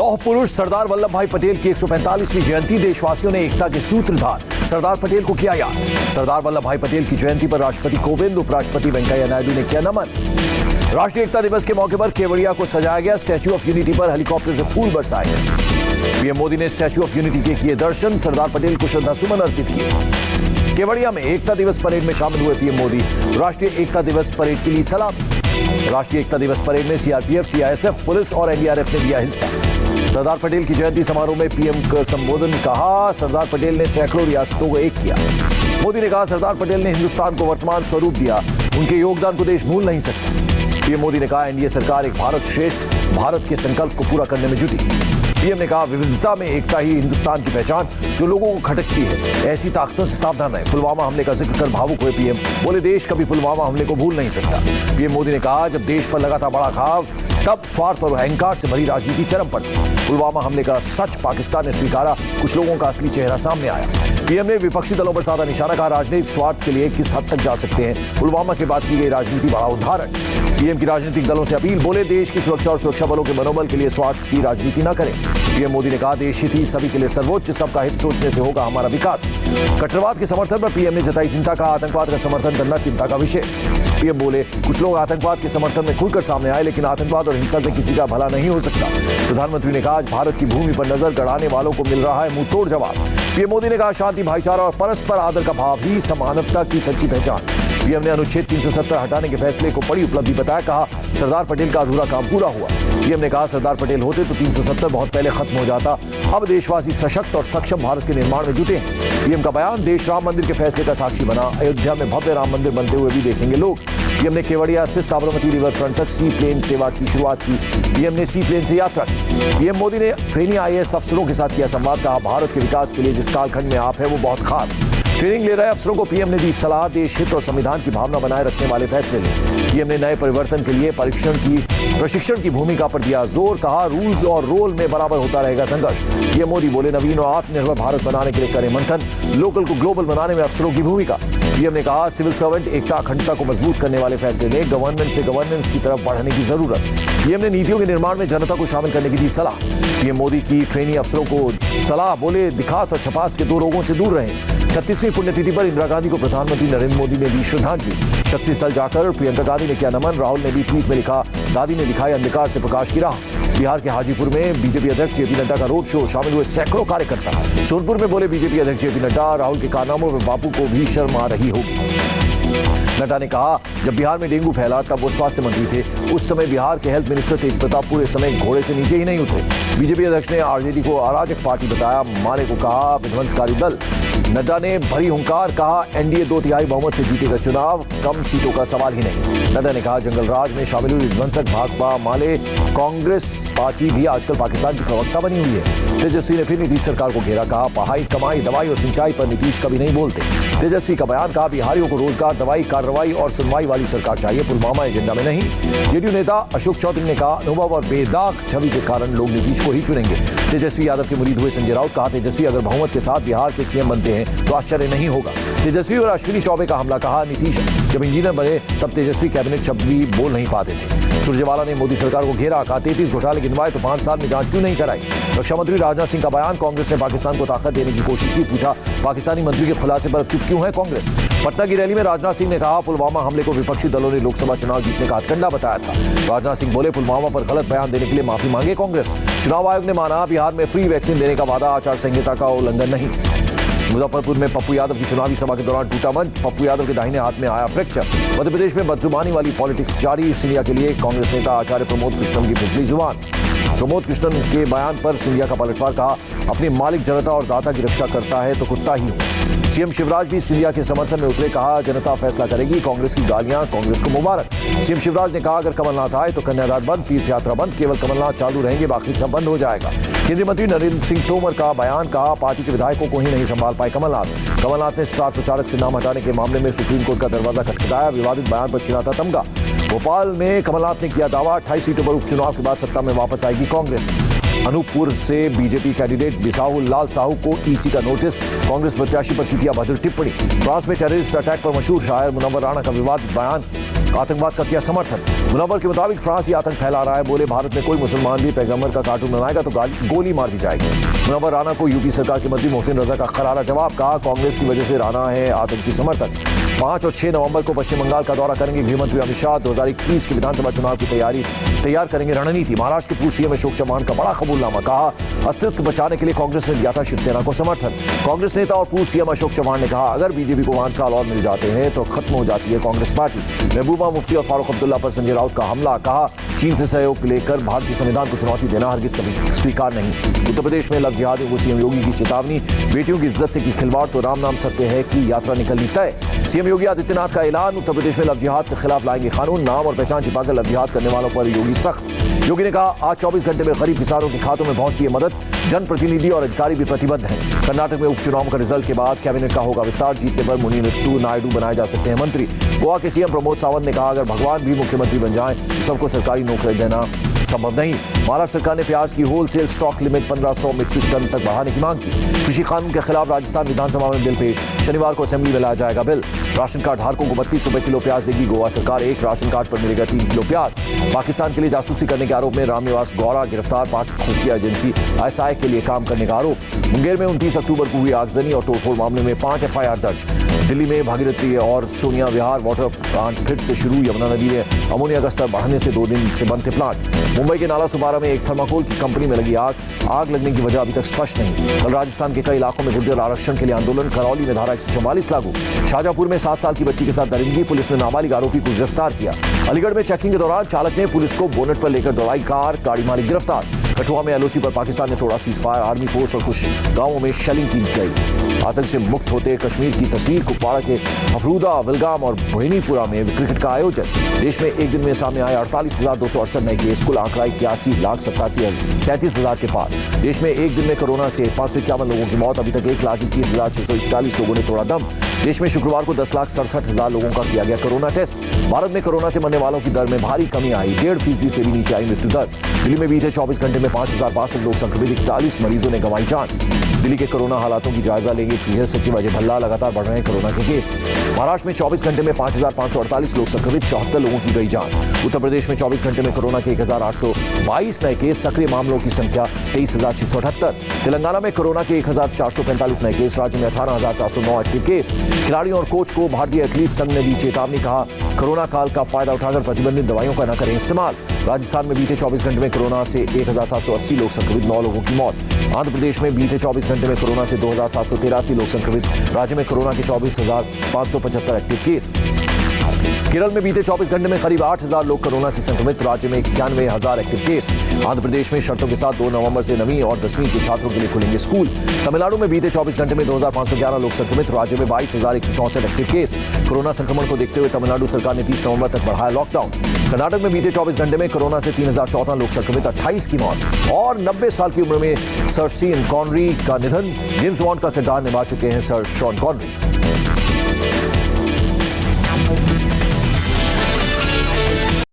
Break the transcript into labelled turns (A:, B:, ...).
A: लौह पुरुष सरदार वल्लभ भाई पटेल की 145वीं जयंती। देशवासियों ने एकता के सूत्रधार सरदार पटेल को किया याद। सरदार वल्लभ भाई पटेल की जयंती पर राष्ट्रपति कोविंद, उपराष्ट्रपति वेंकैया नायडू ने किया नमन। राष्ट्रीय एकता दिवस के मौके पर केवड़िया को सजाया गया। स्टैच्यू ऑफ यूनिटी पर हेलीकॉप्टर से फूल बरसाए गए। पीएम मोदी ने स्टैच्यू ऑफ यूनिटी के किए दर्शन, सरदार पटेल को श्रद्धासुमन अर्पित किए। केवड़िया में एकता दिवस परेड में शामिल हुए पीएम मोदी। राष्ट्रीय एकता दिवस परेड के लिए सलामी। राष्ट्रीय एकता दिवस परेड में सीआरपीएफ, सीआईएसएफ, पुलिस और एनडीआरएफ ने लिया हिस्सा। सरदार पटेल की जयंती समारोह में पीएम का संबोधन। कहा, सरदार पटेल ने सैकड़ों रियासतों को एक किया। मोदी ने कहा, सरदार पटेल ने हिंदुस्तान को वर्तमान स्वरूप दिया। उनके योगदान को देश भूल नहीं सकता। पीएम मोदी ने कहा, एनडीए सरकार एक भारत श्रेष्ठ भारत के संकल्प को पूरा करने में जुटी। पीएम ने कहा, विविधता में एकता ही हिंदुस्तान की पहचान जो लोगों को खटकती है। ऐसी ताकतों से सावधान रहे। पुलवामा हमले का जिक्र कर भावुक हुए पीएम। बोले, देश कभी पुलवामा हमले को भूल नहीं सकता। पीएम मोदी ने कहा, जब देश पर लगा था बड़ा घाव, तब स्वार्थ और अहंकार से भरी राजनीति चरम पर थी। पुलवामा हमले का सच पाकिस्तान ने स्वीकारा। कुछ लोगों का असली चेहरा सामने आया। पीएम ने विपक्षी दलों पर साधा निशाना। कहा, राजनीतिक स्वार्थ के लिए किस हद तक जा सकते हैं। पुलवामा के बाद की गई राजनीति बड़ा उदाहरण। पीएम की राजनीतिक दलों से अपील। बोले, देश की सुरक्षा और सुरक्षा बलों के मनोबल के लिए स्वार्थ की राजनीति न करें। पीएम मोदी ने कहा, देश हित ही सभी के लिए सर्वोच्च, सबका हित सोचने से होगा हमारा विकास। कट्टरवाद के समर्थन पर पीएम ने जताई चिंता। कहा, आतंकवाद का समर्थन करना चिंता का विषय। पीएम बोले, कुछ लोग आतंकवाद के समर्थन में खुलकर सामने आए, लेकिन आतंकवाद और हिंसा से किसी का भला नहीं हो सकता। प्रधानमंत्री ने कहा, आज भारत की भूमि पर नजर गड़ाने वालों को मिल रहा है मुंह तोड़ जवाब। पीएम मोदी ने कहा, शांति, भाईचारा और परस्पर आदर का भाव ही मानवता की सच्ची पहचान। पीएम ने अनुच्छेद 370 हटाने के फैसले को बड़ी उपलब्धि बताया। कहा, सरदार पटेल का अधूरा काम पूरा हुआ। पीएम ने कहा, सरदार पटेल होते तो 370 बहुत पहले खत्म हो जाता। अब देशवासी सशक्त और सक्षम भारत के निर्माण में जुटे हैं। पीएम का बयान, देश राम मंदिर के फैसले का साक्षी बना। अयोध्या में भव्य राम मंदिर बनते हुए भी देखेंगे लोग। पीएम ने केवड़िया से साबरमती रिवर फ्रंट तक सी प्लेन सेवा की शुरुआत की। पीएम ने सी प्लेन से यात्रा की। पीएम मोदी ने ट्रेनी आईएएस अफसरों के साथ किया संवाद। कहा, भारत के विकास के लिए जिस कालखंड में आप है वो बहुत खास। ट्रेनिंग ले रहे अफसरों को पीएम ने दी सलाह। देश हित और संविधान की भावना बनाए रखने वाले फैसले लें। पीएम ने नए परिवर्तन के लिए प्रशिक्षण की भूमिका पर दिया जोर। कहा, रूल्स और रोल में बराबर होता रहेगा संघर्ष। पीएम मोदी बोले, नवीन और आत्मनिर्भर भारत बनाने के लिए करें मंथन। लोकल को ग्लोबल बनाने में अफसरों की भूमिका। पीएम ने कहा, सिविल सर्वेंट एकता अखंडता को मजबूत करने वाले फैसले लें। गवर्नमेंट से गवर्नेंस की तरफ बढ़ने की जरूरत। पीएम ने नीतियों के निर्माण में जनता को शामिल करने की दी सलाह। पीएम मोदी की ट्रेनी अफसरों को सलाह। बोले, दिखास और छपास के दो रोगों से दूर रहें। 36वीं पुण्यतिथि पर इंदिरा गांधी को प्रधानमंत्री नरेंद्र मोदी ने दी श्रद्धांजलि। शक्ति स्थल जाकर प्रियंका गांधी ने किया नमन। राहुल ने भी ट्वीट में लिखा, दादी ने दिखाई अंधकार से प्रकाश की राह। बिहार के हाजीपुर में बीजेपी अध्यक्ष जेपी नड्डा का रोड शो, शामिल हुए सैकड़ों कार्यकर्ता। सोनपुर में बोले बीजेपी अध्यक्ष जेपी नड्डा, राहुल के कारनामों में बापू को भी शर्म आ रही होगी। नड्डा ने कहा, जब बिहार में डेंगू फैला तब वो स्वास्थ्य मंत्री थे। उस समय बिहार के हेल्थ मिनिस्टर तेज प्रताप पूरे समय घोड़े से नीचे ही नहीं उतरे। बीजेपी अध्यक्ष ने आरजेडी को अराजक पार्टी बताया। माले को कहा विध्वंसकारी दल। नड्डा ने भरी हुंकार। कहा, एनडीए 2/3 बहुमत से जीतेगा चुनाव, कम सीटों का सवाल ही नहीं। नड्डा ने कहा, जंगल राज में शामिल हुई विध्वंसक भाकपा माले कांग्रेस पार्टी भी आजकल पाकिस्तान की प्रवक्ता बनी हुई है। तेजस्वी ने फिर नीतीश सरकार को घेरा। कहा, पढ़ाई, कमाई, दवाई और सिंचाई पर नीतीश कभी नहीं बोलते। तेजस्वी का बयान। कहा, बिहारियों को रोजगार, दवाई, कार्रवाई और सुनवाई वाली सरकार चाहिए, पुलवामा एजेंडा में नहीं। जेडीयू नेता अशोक चौधरी ने कहा, अनुभव और बेदाग छवि के कारण लोग नीतीश को ही चुनेंगे। तेजस्वी यादव के मुरीद हुए संजय राउत। कहा, तेजस्वी अगर बहुमत के साथ बिहार के सीएम बनते हैं तो आश्चर्य नहीं होगा। तेजस्वी और अश्विनी चौबे का हमला। कहा, नीतीश जब इंजीनियर बने तब तेजस्वी कैबिनेट शब्द भी बोल नहीं पाते थे। सुरजेवाला ने मोदी सरकार को घेरा। कहा, 33 घोटाले गिनवाए तो 5 साल में जांच क्यों नहीं कराई। रक्षा मंत्री राजनाथ सिंह का बयान। कांग्रेस ने पाकिस्तान को ताकत देने की कोशिश की। पूछा, पाकिस्तानी मंत्री के खुलासे पर चुप क्यों है कांग्रेस। पटना की रैली में राजनाथ सिंह ने कहा, पुलवामा हमले को विपक्षी दलों ने लोकसभा चुनाव जीतने का हथकंडा बताया था। राजनाथ सिंह बोले, पुलवामा पर गलत बयान देने के लिए माफी मांगे कांग्रेस। चुनाव आयोग ने माना, बिहार में फ्री वैक्सीन देने का वादा आचार संहिता का उल्लंघन नहीं। मुजफ्फरपुर में पप्पू यादव की चुनावी सभा के दौरान टूटा मंच। पप्पू यादव के दाहिने हाथ में आया फ्रैक्चर। मध्य प्रदेश में बदजुबानी वाली पॉलिटिक्स जारी। सिंधिया के लिए कांग्रेस नेता आचार्य प्रमोद कृष्णन की फिसली जुबान। प्रमोद कृष्णन के बयान पर सिंधिया का पलटवार। कहा, अपनी मालिक जनता और दाता की रक्षा करता है तो कुत्ता ही हूं। सीएम शिवराज भी सिंधिया के समर्थन में उतरे। कहा, जनता फैसला करेगी। कांग्रेस की गालियां, कांग्रेस को मुबारक। सीएम शिवराज ने कहा, अगर कमलनाथ आए तो कन्यादान बंद, तीर्थ यात्रा बंद, केवल कमलनाथ चालू रहेंगे, बाकी सब बंद हो जाएगा। केंद्रीय मंत्री नरेंद्र सिंह तोमर का बयान। कहा, पार्टी के विधायकों को ही नहीं संभाल पाए कमलनाथ। कमलनाथ ने स्टार प्रचारक से नाम हटाने के मामले में सुप्रीम कोर्ट का दरवाजा खटखटाया। विवादित बयान पर छिड़ा था तमगा। भोपाल में कमलनाथ ने किया दावा, 28 सीटों पर उपचुनाव के बाद सत्ता में वापस आएगी कांग्रेस। अनूपपुर से बीजेपी कैंडिडेट बिसाहुल लाल साहू को ईसी का नोटिस। कांग्रेस प्रत्याशी पर की थी अभद्र टिप्पणी। फ्रांस में टेररिस्ट अटैक पर मशहूर शायर मुनव्वर राणा का विवादित बयान। आतंकवाद का किया समर्थन। मुनव्वर के मुताबिक फ्रांस ये आतंक फैला रहा है। बोले भारत में कोई मुसलमान भी पैगंबर का कार्टून बनाएगा तो गोली मार दी जाएगी। मुनव्वर राना को यूपी सरकार के मंत्री मोहसिन रजा का करारा जवाब। कहा कांग्रेस की वजह से राना है आतंकी समर्थक। 5 और 6 नवंबर को पश्चिम बंगाल का दौरा करेंगे गृहमंत्री अमित शाह। 2021 के विधानसभा चुनाव की तैयार करेंगे रणनीति। महाराष्ट्र के पूर्व सीएम अशोक चव्हाण का बड़ा कबूलनामा। कहा अस्तित्व बचाने के लिए कांग्रेस ने दिया था शिवसेना को समर्थन। कांग्रेस नेता और पूर्व सीएम अशोक चव्हाण ने कहा अगर बीजेपी को 5 साल और मिल जाते हैं तो खत्म हो जाती है कांग्रेस पार्टी। महबूबा मुफ्ती और फारूक अब्दुल्ला पर संजय राउत का हमला। कहा चीन से सहयोग लेकर भारतीय संविधान को चुनौती देना हरगिज स्वीकार नहीं। उत्तर प्रदेश में लव जिहादियों को सीएम योगी की चेतावनी। बेटियों की इज्जत से की खिलवाड़ तो राम नाम सत्य है कि यात्रा निकलनी तय। सीएम योगी आदित्यनाथ का ऐलान। उत्तर प्रदेश में लव जिहाद के खिलाफ लाएंगे कानून। नाम और पहचान छिपाकर लव जिहाद करने वालों पर योगी सख्त। योगी ने कहा आज 24 घंटे में गरीब किसानों के खातों में पहुंचती है मदद। जनप्रतिनिधि और अधिकारी भी प्रतिबद्ध हैं। कर्नाटक में उपचुनाव का रिजल्ट के बाद कैबिनेट का होगा विस्तार। जीतने पर मुनिरत्तू नायडू बनाए जा सकते हैं मंत्री। गोवा के सीएम प्रमोद सावंत ने कहा अगर भगवान भी मुख्यमंत्री बन जाएं तो सबको सरकारी नौकरी देना संभव नहीं। महाराष्ट्र सरकार ने प्याज की wholesale stock limit 1500 metric tonne तक बढ़ाने की मांग की। कृषि कानून के खिलाफ राजस्थान विधानसभा में बिल पेश। शनिवार को असेंबली में लाया जाएगा बिल। राशन कार्ड धारकों को 32 रुपए किलो प्याज देगी गोवा सरकार। एक राशन कार्ड पर मिलेगा 3 किलो प्याज। पाकिस्तान के लिए जासूसी करने के आरोप में रामनिवास गौड़ा गिरफ्तार। पाक खुफिया एजेंसी ISI के लिए काम करने का आरोप। मुंगेर में 29 अक्टूबर को हुई आगजनी और तोड़फोड़ मामले में 5 FIR दर्ज। दिल्ली में भागीरथी और सोनिया विहार वाटर प्लांट फिर से शुरू। यमुना नदी में अमोनिया का स्तर बढ़ने से 2 दिन से बंद थे प्लांट। मुंबई के नाला सुबारा में एक थर्माकोल की कंपनी में लगी आग लगने की वजह अभी तक स्पष्ट नहीं। कल राजस्थान के कई इलाकों में गुर्जर आरक्षण के लिए आंदोलन। करौली में धारा 144 लागू। शाहजहांपुर में 7 साल की बच्ची के साथ दरिंदगी। पुलिस ने नाबालिग आरोपी को गिरफ्तार किया। अलीगढ़ में चेकिंग के दौरान चालक ने पुलिस को बोनट पर लेकर दौड़ाई कार। गाड़ी मालिक गिरफ्तार। कठुआ में LOC पर पाकिस्तान ने तोड़ा सीजफायर। आर्मी पोस्ट और कुछ गांवों में शेलिंग की गई। आतंक से मुक्त होते कश्मीर की तस्वीर। कुपवाड़ा के अफरूदा विलगाम और मोहिनीपुरा में क्रिकेट का आयोजन। देश में एक दिन में सामने आए 48,268 नए केस। कुल आंकड़ा 81,87,37,000 के पार। देश में एक दिन में कोरोना से 551 लोगों की मौत। अभी तक 1,21,641 लोगों ने तोड़ा दम। देश में शुक्रवार को 10,67,000 लोगों का किया गया कोरोना टेस्ट। भारत में कोरोना से मरने वालों की दर में भारी कमी आई। 1.5% से भी नीचे आई मृत्यु दर। दिल्ली में बीते 24 घंटे में 5,062 लोग संक्रमित। 41 मरीजों ने गंवाई जान। दिल्ली के कोरोना हालातों की जायजा लेंगे गृह सचिव अजय भल्ला। लगातार बढ़ रहे हैं कोरोना के केस। महाराष्ट्र में 24 घंटे में 5,548 लोग संक्रमित। 74 लोगों की गई जान। उत्तर प्रदेश में 24 घंटे में कोरोना के 1,822 नए केस। सक्रिय मामलों की संख्या 23,678। तेलंगाना में कोरोना के 1,445 नए केस। राज्य में 18,409 एक्टिव केस। खिलाड़ियों और कोच को भारतीय एथलीट संघ ने दी चेतावनी। कहा कोरोना काल का फायदा उठाकर प्रतिबंधित दवाइयों का न करें इस्तेमाल। राजस्थान में बीते 24 घंटे में कोरोना से 1,780 लोग संक्रमित। 9 लोगों की मौत। आंध्र प्रदेश में बीते 24 घंटे में कोरोना से 2,783 लोग संक्रमित। राज्य में कोरोना के 24,575 एक्टिव केस। केरल में बीते 24 घंटे में करीब 8,000 लोग कोरोना से संक्रमित। राज्य में 91,000 एक्टिव केस। आंध्र प्रदेश में शर्तों के साथ 2 नवंबर से 9वीं और 10वीं के छात्रों के लिए खुलेंगे स्कूल। तमिलनाडु में बीते 24 घंटे में 2,511 लोग संक्रमित। राज्य में 22,164 एक्टिव केस। कोरोना संक्रमण को देखते हुए तमिलनाडु सरकार ने 30 नवंबर तक बढ़ाया लॉकडाउन। कर्नाटक में बीते 24 घंटे में कोरोना से 3,014 लोग संक्रमित। 28 की मौत। और 90 साल की उम्र में सर सीन कॉनरी का निधन। जेम्स बॉन्ड का किरदार निभा चुके हैं सर शॉन कॉनरी।